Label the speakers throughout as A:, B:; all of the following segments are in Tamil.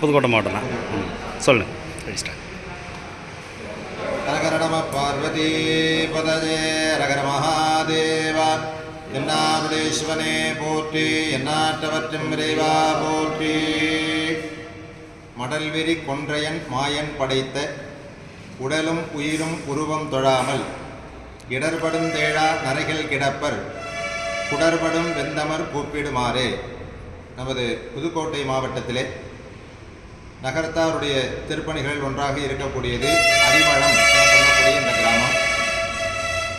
A: புதுக்கோட்டை மாவட்டம் தான். சொல்லுங்கள்.
B: ரகர நம பார்வதி பதஜே ரகர மகாதேவா. என்னாருடேஸ்வனே போற்றி, எந்நாட்டவற்றும் விரைவா போற்றி. மடல்விரி கொன்றையன் மாயன் படைத்த உடலும் உயிரும் உருவம் தொழாமல் இடர்படும் தேழா நரைகள் கிடப்பர் குடர்படும் வெந்தமர் கூப்பிடுமாறே. நமது புதுக்கோட்டை மாவட்டத்திலே நகரத்தாருடைய திருப்பணிகளில் ஒன்றாக இருக்கக்கூடியது அரிமளம் சொல்லக்கூடிய இந்த கிராமம்.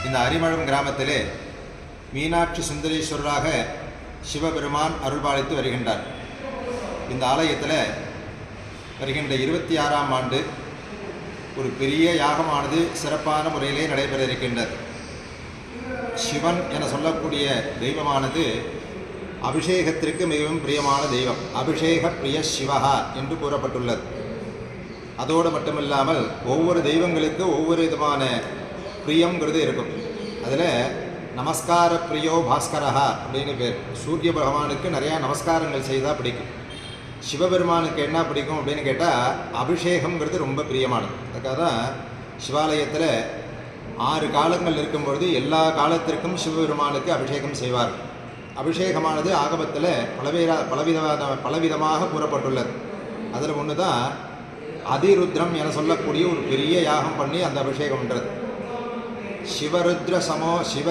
B: இந்த அரிமளம் கிராமத்திலே மீனாட்சி சுந்தரேஸ்வரராக சிவபெருமான் அருள்பாலித்து வருகின்றார். இந்த ஆலயத்தில் வருகின்ற 26ஆம் ஆண்டு ஒரு பெரிய யாகமானது சிறப்பான முறையிலே நடைபெற இருக்கின்றது. சிவன் என சொல்லக்கூடிய தெய்வமானது அபிஷேகத்திற்கு மிகவும் பிரியமான தெய்வம். அபிஷேக பிரிய சிவஹா என்று கூறப்பட்டுள்ளது. அதோடு மட்டுமில்லாமல் ஒவ்வொரு தெய்வங்களுக்கு ஒவ்வொரு விதமான பிரியங்கிறது இருக்கும். அதில் நமஸ்கார பிரியோ பாஸ்கரஹா அப்படின்னு பேர். சூரிய பகவானுக்கு நிறையா நமஸ்காரங்கள் செய்தால் பிடிக்கும். சிவபெருமானுக்கு என்ன பிடிக்கும் அப்படின்னு கேட்டால் அபிஷேகங்கிறது ரொம்ப பிரியமானது. அதுக்காக தான் சிவாலயத்தில் 6 காலங்கள் இருக்கும்பொழுது எல்லா காலத்திற்கும் சிவபெருமானுக்கு அபிஷேகம் செய்வார். அபிஷேகமானது ஆகமத்தில் பலவிதமாக கூறப்பட்டுள்ளது. அதில் ஒன்று தான் அதிருத்ரம் என சொல்லக்கூடிய ஒரு பெரிய யாகம் பண்ணி அந்த அபிஷேகம்ன்றது. சிவருத்ர சமோ சிவ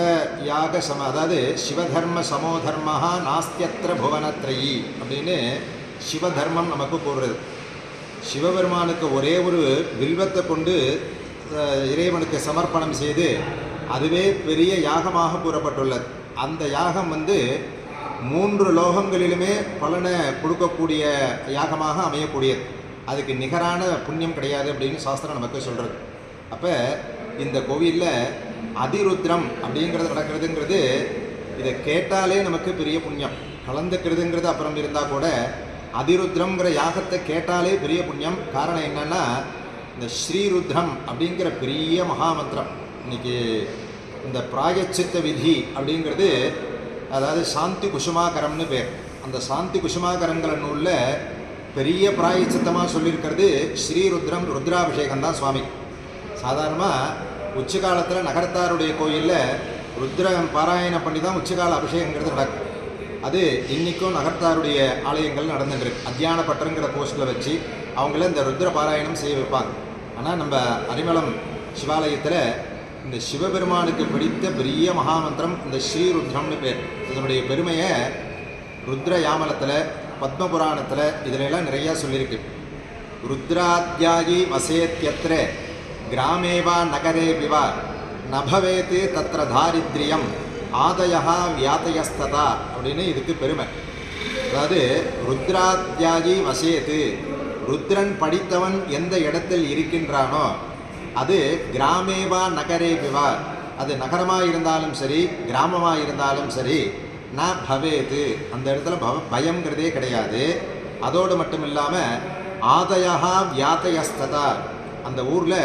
B: யாக சம, அதாவது சிவதர்ம சமோதர்மஹா நாஸ்தியத்திர புவனத்ரயி அப்படின்னு சிவதர்மம் நமக்கு கூறுறது. சிவபெருமானுக்கு ஒரே ஒரு வில்வத்தை கொண்டு இறைவனுக்கு சமர்ப்பணம் செய்து அதுவே பெரிய யாகமாக கூறப்பட்டுள்ளது. அந்த யாகம் 3 லோகங்களிலுமே பலனை கொடுக்கக்கூடிய யாகமாக அமையக்கூடியது. அதுக்கு நிகரான புண்ணியம் கிடையாது அப்படின்னு சாஸ்திரம் நமக்கு சொல்கிறது. அப்போ இந்த கோவிலில் அதிருத்ரம் அப்படிங்கிறது நடக்கிறதுங்கிறது இதை கேட்டாலே நமக்கு பெரிய புண்ணியம். கலந்துக்கிறதுங்கிறது அப்புறம் இருந்தால் கூட அதிருத்ரம்ங்கிற யாகத்தை கேட்டாலே பெரிய புண்ணியம். காரணம் என்னென்னா இந்த ஸ்ரீருத்ரம் அப்படிங்கிற பெரிய மகாமந்திரம். இன்றைக்கி இந்த பிராயச்சித்த விதி அப்படிங்கிறது, அதாவது சாந்தி குசுமாகரம்னு பேர். அந்த சாந்தி குசுமாகரங்கிற நூலில் பெரிய பிராயச்சித்தமாக சொல்லியிருக்கிறது ஸ்ரீருத்ரம், ருத்ராபிஷேகம் தான் சுவாமி. சாதாரணமாக உச்சிகாலத்தில் நகரத்தாருடைய கோயிலில் ருத்ரம் பாராயணம் பண்ணி தான் உச்சிகால அபிஷேகங்கிறது நடக்கும். அது இன்றைக்கும் நகரத்தாருடைய ஆலயங்கள் நடந்துட்டுருக்கு. அத்தியான பட்டருங்கிற போஸ்ட்டில் வச்சு அவங்கள இந்த ருத்ர பாராயணம் செய்ய வைப்பாங்க. ஆனால் நம்ம அரிமளம் சிவாலயத்தில் இந்த சிவபெருமானுக்கு பிடித்த பெரிய மகாமந்திரம் இந்த ஸ்ரீருத்ரம்னு பேர். இதனுடைய பெருமையை ருத்ர யாமலத்தில், பத்மபுராணத்தில் இதிலெல்லாம் நிறையா சொல்லியிருக்கு. ருத்ராத்யாகி வசேத்யத்ர கிராமேவா நகரே பிவா நபவேத்து தத்ர தாரித்ரியம் ஆதயா வியாத்தயஸ்ததா அப்படின்னு இதுக்கு பெருமை. அதாவது ருத்ராத்யாகி வசேத்து, ருத்ரன் படித்தவன் எந்த இடத்தில் இருக்கின்றானோ அது கிராமேவா நகரே பிவா, அது நகரமாக இருந்தாலும் சரி கிராமமாக இருந்தாலும் சரி, ந பவேத்து, அந்த இடத்துல பயங்கிறதே கிடையாது. அதோடு மட்டும் இல்லாமல் ஆதயா வியாத்தயஸ்ததா, அந்த ஊரில்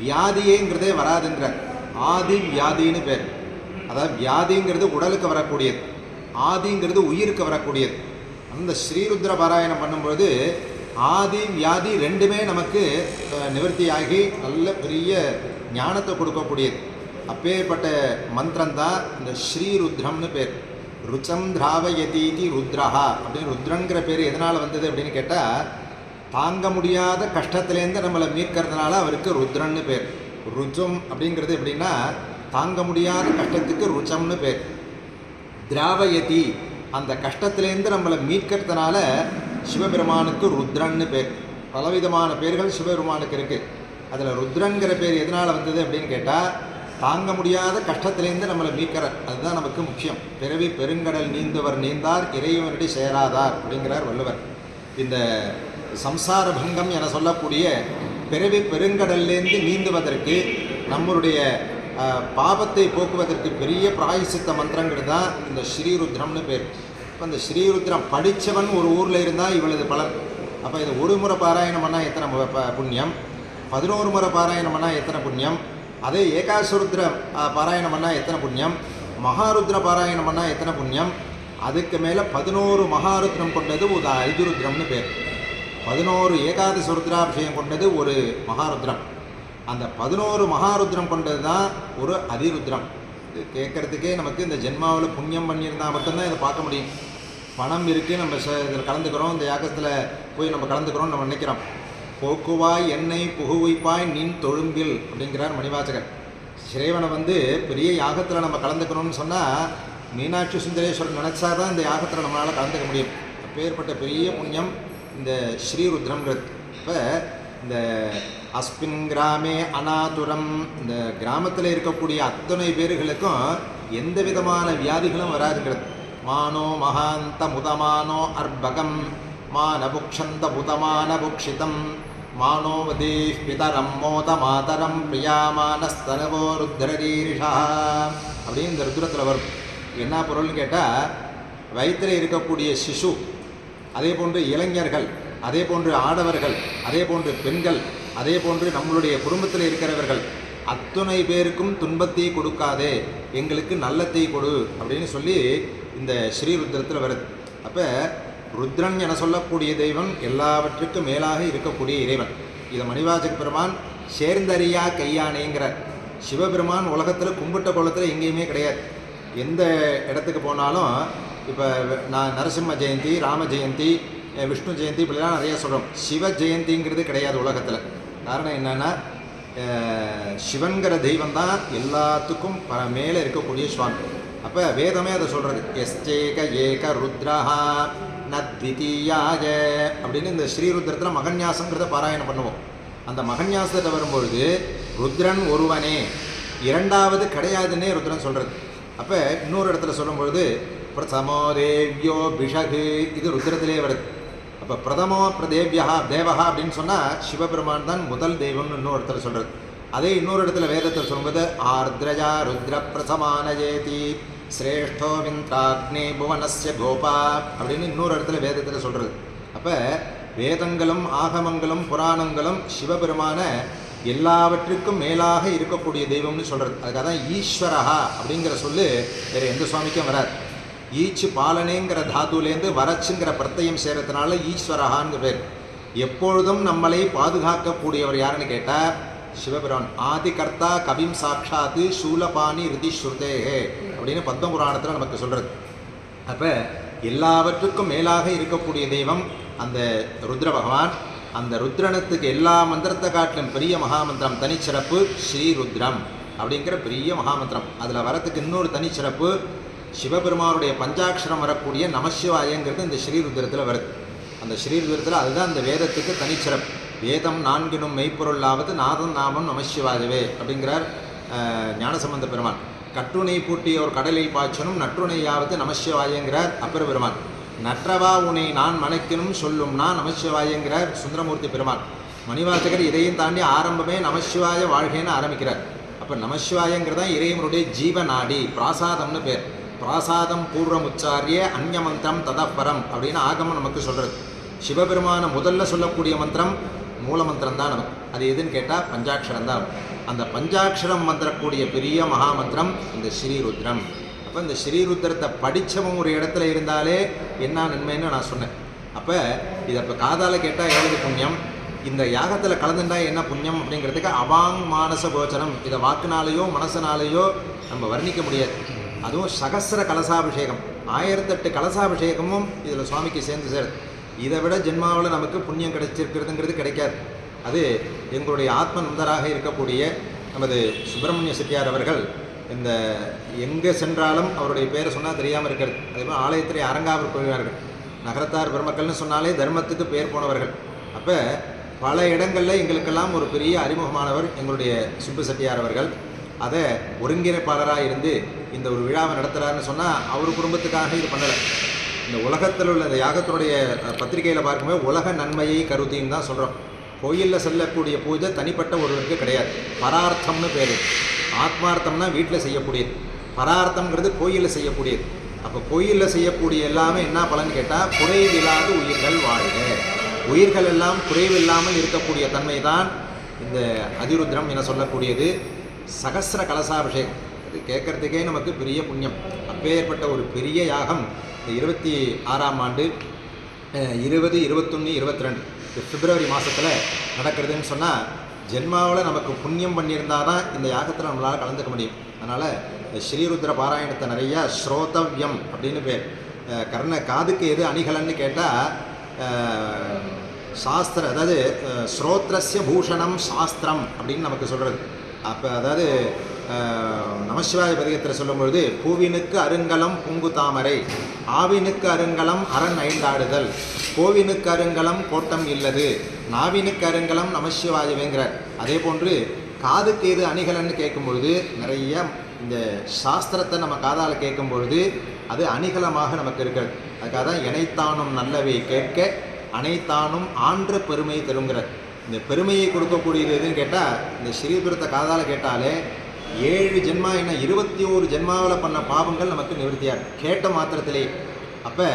B: வியாதியேங்கிறதே வராதுங்கிற. ஆதி வியாதின்னு பேர். அதாவது வியாதிங்கிறது உடலுக்கு வரக்கூடியது, ஆதிங்கிறது உயிருக்கு வரக்கூடியது. அந்த ஸ்ரீருத்ர பாராயணம் பண்ணும்பொழுது ஆதி வியாதி ரெண்டுமே நமக்கு நிவர்த்தியாகி நல்ல பெரிய ஞானத்தை கொடுக்கக்கூடியது. அப்பேற்பட்ட மந்திரம்தான் இந்த ஸ்ரீருத்ரம்னு பேர். ருச்சம் திராவயதீதி ருத்ரஹா அப்படின்னு ருத்ரங்கிற பேர் எதனால் வந்தது அப்படின்னு கேட்டால், தாங்க முடியாத கஷ்டத்துலேருந்து நம்மளை மீட்கிறதுனால அவருக்கு ருத்ரன்னு பேர். ருச்சம் அப்படிங்கிறது எப்படின்னா தாங்க முடியாத கஷ்டத்துக்கு ருச்சம்னு பேர். திராவயதி, அந்த கஷ்டத்துலேருந்து நம்மளை மீட்கிறதுனால சிவபெருமானுக்கு ருத்ரன்னு பேர். பலவிதமான பேர்கள் சிவபெருமானுக்கு இருக்குது. அதில் ருத்ரங்கிற பேர் எதனால் வந்தது அப்படின்னு கேட்டால், தாங்க முடியாத கஷ்டத்திலேருந்து நம்மளை மீட்கிற, அதுதான் நமக்கு முக்கியம். பிறவி பெருங்கடல் நீந்துவர் நீந்தார் இறைவனடி சேராதார் அப்படிங்கிறார் வள்ளுவர். இந்த சம்சார பங்கம் என சொல்லக்கூடிய பிறவி பெருங்கடல்லேருந்து நீந்துவதற்கு, நம்மளுடைய பாபத்தை போக்குவதற்கு பெரிய பிராயசித்த மந்திரங்கிறது தான் இந்த ஸ்ரீருத்ரம்னு பேர். இப்போ இந்த ஸ்ரீருத்ரம் படித்தவன் ஒரு ஊரில் இருந்தால் இவளது பலன். அப்போ இது ஒரு முறை பாராயணம் பண்ணால் எத்தனை புண்ணியம், 11 முறை பாராயணம் பண்ணால் எத்தனை புண்ணியம், அதே ஏகாசருத்ர பாராயணம் பண்ணால் எத்தனை புண்ணியம், மகாருத்ர பாராயணம் பண்ணால் எத்தனை புண்ணியம், அதுக்கு மேலே 11 மகாருத்ரம் கொண்டது ஒரு அதிருத்ரம்னு பேர். 11 ஏகாதசி ருத்ராபிஷேகம் கொண்டது ஒரு மகாருத்ரம். அந்த 11 மகாருத்ரம் கொண்டது தான் ஒரு அதிருத்ரம். இது கேட்குறதுக்கே நமக்கு இந்த ஜென்மாவில் புண்ணியம் பண்ணியிருந்தால் மட்டும்தான் இதை பார்க்க முடியும். பணம் இருக்குது, நம்ம இதில் கலந்துக்கிறோம், இந்த யாகத்தில் போய் நம்ம கலந்துக்கிறோம் நம்ம நினைக்கிறோம். போக்குவாய் என்னை புகுவைப்பாய் நின் தொழும்பில் அப்படிங்கிறார் மணிவாசகர். சிறைவனை பெரிய யாகத்தில் நம்ம கலந்துக்கணும்னு சொன்னால் மீனாட்சி சுந்தரேஸ்வரர் நினச்சா தான் இந்த யாகத்தில் நம்மளால் கலந்துக்க முடியும். அப்பேற்பட்ட பெரிய புண்ணியம் இந்த ஸ்ரீருத்ரம்ங்கிறது. இப்போ இந்த அஸ்மின் கிராமே அநாதுரம், இந்த கிராமத்தில் இருக்கக்கூடிய அத்தனை பேர்களுக்கும் எந்த விதமான வியாதிகளும் வராதுங்கிறது. மானோ மகாந்த முதமானோ அர்பகம் மானபுக்ஷந்த புதமானபுக்ஷிதம் மானோவதே பிதரம் மோத மாதரம் பிரியாமானஸ்தனவோ ருத்ரரீரிஷா அப்படின்னு இந்த ருத்ரத்தில் வரும். என்ன பொருள்னு கேட்டால், வயிற்றில் இருக்கக்கூடிய சிசு, அதே போன்று இளைஞர்கள், அதே போன்று ஆடவர்கள், அதே போன்று பெண்கள், அதே போன்று நம்மளுடைய குடும்பத்தில் இருக்கிறவர்கள் அத்துணை பேருக்கும் துன்பத்தை கொடுக்காதே, எங்களுக்கு நல்லத்தை கொடு அப்படின்னு சொல்லி இந்த ஸ்ரீருத்ரத்தில் வருது. அப்போ ருத்ரன் என சொல்லக்கூடிய தெய்வம் எல்லாவற்றுக்கும் மேலாக இருக்கக்கூடிய இறைவன். இதை மணிவாசக பெருமான் சேர்ந்தறியா கையானேங்கிறார். சிவபெருமான் உலகத்தில் கும்பிட்ட கோலத்தில் எங்கேயுமே கிடையாது. எந்த இடத்துக்கு போனாலும் இப்போ நான் நரசிம்ம ஜெயந்தி, ராம ஜெயந்தி, விஷ்ணு ஜெயந்தி இப்படிலாம் நிறையா சொல்கிறோம். சிவ ஜெயந்திங்கிறது கிடையாது உலகத்தில். காரணம் என்னென்னா, சிவன்கிற தெய்வம் தான் எல்லாத்துக்கும் மேலே இருக்கக்கூடிய சுவாமி. அப்போ வேதமே அதை சொல்கிறது. எஸ்டேக ஏக ருத்ரஹா நத்விதீயாய அப்படின்னு இந்த ஸ்ரீருத்ரத்தில் மகன்யாசங்கிறத பாராயணம் பண்ணுவோம். அந்த மகன்யாசத்தை வரும்பொழுது ருத்ரன் ஒருவனே, இரண்டாவது கிடையாதுன்னே ருத்ரன் சொல்கிறது. அப்போ இன்னொரு இடத்துல சொல்லும்பொழுது பிரதமோ தேவ்யோ பிஷகு, இது ருத்ரத்திலே வருது. அப்போ பிரதமோ பிரதேவியா தேவகா அப்படின்னு சொன்னால் சிவபெருமான் தான் முதல் தெய்வம்னு இன்னொரு இடத்துல சொல்கிறது. அதே இன்னொரு இடத்துல வேதத்தில் சொல்லும்போது ஆர்திரஜா ருத்ர பிரசமானஜேதி சிரேஷ்டோ விந்திராக்னே புவனஸ்ய கோபா அப்படின்னு இன்னொரு இடத்துல வேதத்தில் சொல்கிறது. அப்போ வேதங்களும் ஆகமங்களும் புராணங்களும் சிவபெருமான எல்லாவற்றுக்கும் மேலாக இருக்கக்கூடிய தெய்வம்னு சொல்கிறது. அதுக்காக தான் ஈஸ்வரஹா அப்படிங்கிற சொல்லு வேறு எந்த சுவாமிக்கும் வராது. ஈச்சு பாலனேங்கிற தாத்துலேருந்து வரச்சுங்கிற பிரत्यயம் சேர்றதுனால ஈஸ்வரஹான்னு பேர். எப்பொழுதும் நம்மளை பாதுகாக்கக்கூடியவர் யாருன்னு கேட்டால் சிவபெருமான். ஆதி கர்த்தா கவிம் சாட்சாத்து சூலபாணி ரிதி ஸ்ருதேகே அப்படின்னு பத்மபுராணத்தில் நமக்கு சொல்கிறது. அப்போ எல்லாவற்றுக்கும் மேலாக இருக்கக்கூடிய தெய்வம் அந்த ருத்ர பகவான். அந்த ருத்ரனத்துக்கு எல்லா மந்திரத்தை காட்டிலும் பெரிய மகாமந்திரம் தனிச்சிறப்பு ஸ்ரீருத்ரம் அப்படிங்கிற பெரிய மகாமந்திரம். அதில் வரத்துக்கு இன்னொரு தனிச்சிறப்பு, சிவபெருமானுடைய பஞ்சாட்சரம் வரக்கூடிய நமசிவாயங்கிறது இந்த ஸ்ரீருத்ரத்தில் வருது. அந்த ஸ்ரீருத்ரத்தில் அதுதான் அந்த வேதத்துக்கு தனிச்சிறப்பு. வேதம் நான்கினும் மெய்ப்பொருளாவது நாதன் நாமம் நமசிவாயவே அப்படிங்கிறார் ஞானசம்பந்த பெருமான். கட்டுணை பூட்டியோர் கடலில் பாய்ச்சனும் நற்றுணையாவது நமசிவாயங்கிறார் அப்பர் பெருமான். நற்றவா உனை நான் மணக்கினும் சொல்லும் நான் நமசிவாயங்கிறார் சுந்தரமூர்த்தி பெருமான். மணிவாசகர் இதையும் தாண்டி ஆரம்பமே நமசிவாய வாழ்கைன்னு ஆரம்பிக்கிறார். அப்போ நமசிவாயங்கிறதான் இறைவனுடைய ஜீவநாடி, பிராசாதம்னு பேர். பிராசாதம் பூர்வமுச்சாரிய அந்யமந்திரம் ததப்பரம் அப்படின்னு ஆகமம் நமக்கு சொல்கிறது. சிவபெருமான முதல்ல சொல்லக்கூடிய மந்திரம் மூல மந்திரம் தான் நமக்கு. அது எதுன்னு கேட்டால் பஞ்சாட்சரம் தான். அந்த பஞ்சாட்சரம் மந்திரக்கூடிய பெரிய மகாமந்திரம் இந்த ஸ்ரீருத்ரம். அப்போ இந்த ஸ்ரீருத்ரத்தை படித்தவன் ஒரு இடத்துல இருந்தாலே என்ன நன்மைன்னு நான் சொன்னேன். அப்போ இதை இப்போ காதால் கேட்டால் எவ்வளவு புண்ணியம், இந்த யாகத்தில் கலந்துட்டா என்ன புண்ணியம் அப்படிங்கிறதுக்கு அவாங் மானச கோச்சரம். இதை வாக்குனாலேயோ மனசனாலேயோ நம்ம வர்ணிக்க முடியாது. அதுவும் சகசிர கலசாபிஷேகம், 1008 கலசாபிஷேகமும் இதில் சுவாமிக்கு சேர்ந்து சேருது. இதை விட ஜென்மாவில் நமக்கு புண்ணியம் கிடைச்சிருக்கிறதுங்கிறது கிடைக்காது. அது எங்களுடைய ஆத்ம நந்தராக இருக்கக்கூடிய நமது சுப்பிரமணிய செட்டியார் அவர்கள் இந்த எங்கே சென்றாலும் அவருடைய பேரை சொன்னால் தெரியாமல் இருக்கிறது. அதேமாதிரி ஆலயத்திலே அரங்காவர் போவார்கள். நகரத்தார் பெருமக்கள்னு சொன்னாலே தர்மத்துக்கு பேர் போனவர்கள். அப்போ பல இடங்களில் எங்களுக்கெல்லாம் ஒரு பெரிய அறிமுகமானவர் எங்களுடைய சுப்பு செட்டியார் அவர்கள். அதை ஒருங்கிணைப்பாளராக இருந்து இந்த ஒரு விழாவை நடத்துகிறாருன்னு சொன்னால் அவர் குடும்பத்துக்காக இது பண்ணலை. இந்த உலகத்தில் உள்ள இந்த யாகத்தினுடைய பத்திரிகையில் பார்க்கும்போது உலக நன்மையை கருதின்னு தான் சொல்கிறோம். கோயிலில் செல்லக்கூடிய பூஜை தனிப்பட்ட ஒருவருக்கு கிடையாது. பரார்த்தம்னு பேர். ஆத்மார்த்தம்னா வீட்டில் செய்யக்கூடியது, பரார்த்தம்ங்கிறது கோயிலில் செய்யக்கூடியது. அப்போ கோயிலில் செய்யக்கூடிய எல்லாமே என்ன பலன்னு கேட்டால் குறைவில்லாத உயிர்கள் வாழ்க. உயிர்கள் எல்லாம் குறைவில்லாமல் இருக்கக்கூடிய தன்மை தான் இந்த அதிருத்ரம் என சொல்லக்கூடியது. சகசிர கலசாபிஷேகம் இது கேட்குறதுக்கே நமக்கு பெரிய புண்ணியம். அப்பேற்பட்ட ஒரு பெரிய யாகம் இந்த 26ஆம் ஆண்டு 20, 21, 22 இது பிப்ரவரி மாதத்தில் நடக்கிறதுன்னு சொன்னால் ஜென்மாவில் நமக்கு புண்ணியம் பண்ணியிருந்தால் தான் இந்த யாகத்தில் நம்மளால் கலந்துக்க முடியும். அதனால் இந்த ஸ்ரீருத்ர பாராயணத்தை நிறையா ஸ்ரோதவ்யம் அப்படின்னு பேர். காதுக்கு எது அணிகலன்னு கேட்டால் சாஸ்திர, அதாவது ஸ்ரோத்ரஸ்ய பூஷணம் சாஸ்திரம் அப்படின்னு நமக்கு சொல்கிறது. அப்போ அதாவது நமசிவாய பதிகத்தில் சொல்லும்பொழுது பூவினுக்கு அருங்கலம் பூங்கு தாமரை, ஆவினுக்கு அருங்கலம் அரண் ஐந்தாடுதல், கோவினுக்கு அருங்கலம் கோட்டம் இல்லது, நாவினுக்கு அருங்கலம் நமசிவாயவேங்கிறார். அதே போன்று காதுக்கு எது அணிகலன்னு கேட்கும்பொழுது நிறைய இந்த சாஸ்திரத்தை நம்ம காதால் கேட்கும்பொழுது அது அணிகலமாக நமக்கு இருக்கிறது. அதுக்காக தான் இணைத்தானும் நல்லவை கேட்க அனைத்தானும் ஆன்ற பெருமை தருங்கிற இந்த பெருமையை கொடுக்கக்கூடியது எதுன்னு கேட்டால் இந்த ஸ்ரீபுரத்தை காதால் கேட்டாலே 7 ஜென்மா என்ன 21 ஜென்மாவில் பண்ண பாவங்கள் நமக்கு நிவர்த்தியாக கேட்ட மாத்திரத்திலே. அப்போ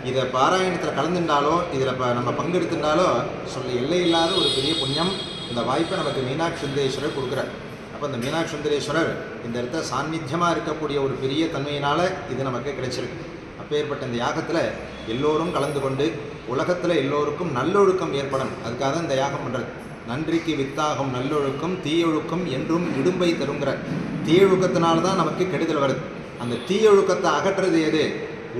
B: இதை பாராயணத்தில் கலந்துட்டாலோ இதில் நம்ம பங்கெடுத்துட்டாலோ சொல்ல எல்லை இல்லாத ஒரு பெரிய புண்ணியம். இந்த வாய்ப்பை நமக்கு மீனாட்சி சுந்தரேஸ்வரர் கொடுக்குறார். அப்போ இந்த மீனாட்சி சுந்தரேஸ்வரர் இந்த இடத்த சாநித்தியமாக இருக்கக்கூடிய ஒரு பெரிய தன்மையினால் இது நமக்கு கிடைச்சிருக்கு. அப்பேற்பட்ட இந்த யாகத்தில் எல்லோரும் கலந்து கொண்டு உலகத்தில் எல்லோருக்கும் நல்லொழுக்கம் ஏற்படும். அதுக்காக தான் இந்த யாகம் பண்ணுறது. நன்றிக்கு வித்தாகும் நல்லொழுக்கம் தீயொழுக்கம் என்றும் இடும்பை தருங்கிற தீயொழுக்கத்தினால்தான் நமக்கு கெடுதல் வருது. அந்த தீயொழுக்கத்தை அகற்றுறது எது?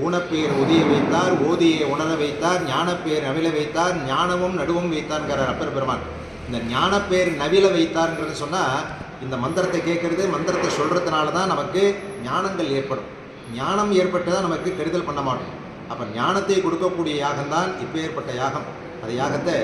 B: ஊனப்பேர் உதிய வைத்தார், ஓதியை உணர வைத்தார், ஞானப்பேர் நவில வைத்தார், ஞானமும் நடுவும் வைத்தார்ங்கிறார் அப்பர் பெருமான். இந்த ஞானப்பேர் நவில வைத்தார்ங்கிறது சொன்னால் இந்த மந்திரத்தை கேட்கறது, மந்திரத்தை சொல்கிறதுனால தான் நமக்கு ஞானங்கள் ஏற்படும். ஞானம் ஏற்பட்டு தான் நமக்கு கெடுதல் பண்ண மாட்டோம். அப்போ ஞானத்தை கொடுக்கக்கூடிய யாகம்தான் இப்போ ஏற்பட்ட யாகம். அந்த யாகத்தை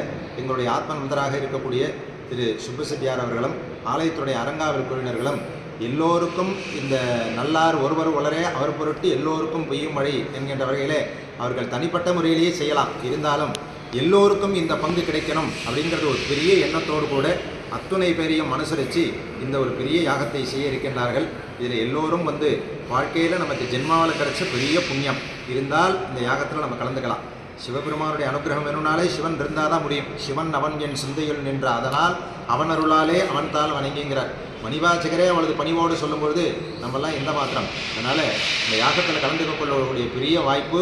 B: எங்களுடைய ஆத்மநந்தராக இருக்கக்கூடிய திரு சுப்பசெட்டியார் அவர்களும் ஆலயத்துடைய அரங்காவல் குழுவினர்களும் எல்லோருக்கும் இந்த நல்லார் ஒருவர் உளரே அவர் பொருட்டு எல்லோருக்கும் பெய்யும் மழை என்கின்ற வகையிலே அவர்கள் தனிப்பட்ட முறையிலேயே செய்யலாம். இருந்தாலும் எல்லோருக்கும் இந்த பங்கு கிடைக்கணும் அப்படிங்கிறது ஒரு பெரிய எண்ணத்தோடு கூட அத்துணை பேரையும் அனுசரித்து இந்த ஒரு பெரிய யாகத்தை செய்ய இருக்கின்றார்கள். இதில் எல்லோரும் வந்து வாழ்க்கையில் நமக்கு ஜென்மாவில் கிடைச்ச பெரிய புண்ணியம் இருந்தால் இந்த யாகத்தில் நம்ம கலந்துக்கலாம். சிவபெருமானுடைய அனுகிரகம் வேணும்னாலே சிவன் இருந்தால் தான் முடியும். சிவன் அவன் என் சிந்தையில் நின்ற அதனால் அவன் அருளாலே அவன் தாள் வணங்குங்கிறார். மணிவாச்சகரே அவளது பணிவோடு சொல்லும்பொழுது நம்மெல்லாம் எந்த மாத்திரம். அதனால் இந்த யாகத்தில் கலந்து கொள்ளக்கூடிய பெரிய வாய்ப்பு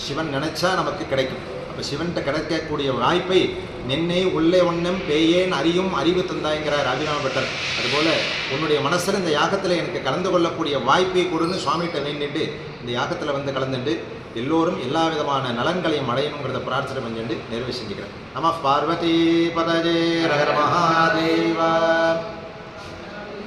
B: சிவன் நினைச்சா நமக்கு கிடைக்கும். அப்போ சிவன்கிட்ட கிடைக்கக்கூடிய வாய்ப்பை நின்னை உள்ளே ஒன்றும் பேயேன் அறியும் அறிவு தந்தாய்ங்கிறார் அபிராம பட்டர். அதுபோல் உன்னுடைய மனசில் இந்த யாகத்தில் எனக்கு கலந்து கொள்ளக்கூடிய வாய்ப்பை கொடுன்னு சுவாமிகிட்ட வேண்டிட்டு இந்த யாகத்தில் வந்து கலந்துட்டு எல்லோரும் எல்லா விதமான நலன்களையும் அடையணுங்கிறத பிரார்த்தனை பண்ணிட்டு நிறைவு செஞ்சுக்கிறேன். நம பார்வதி பதஜே ரகர மகாதேவா.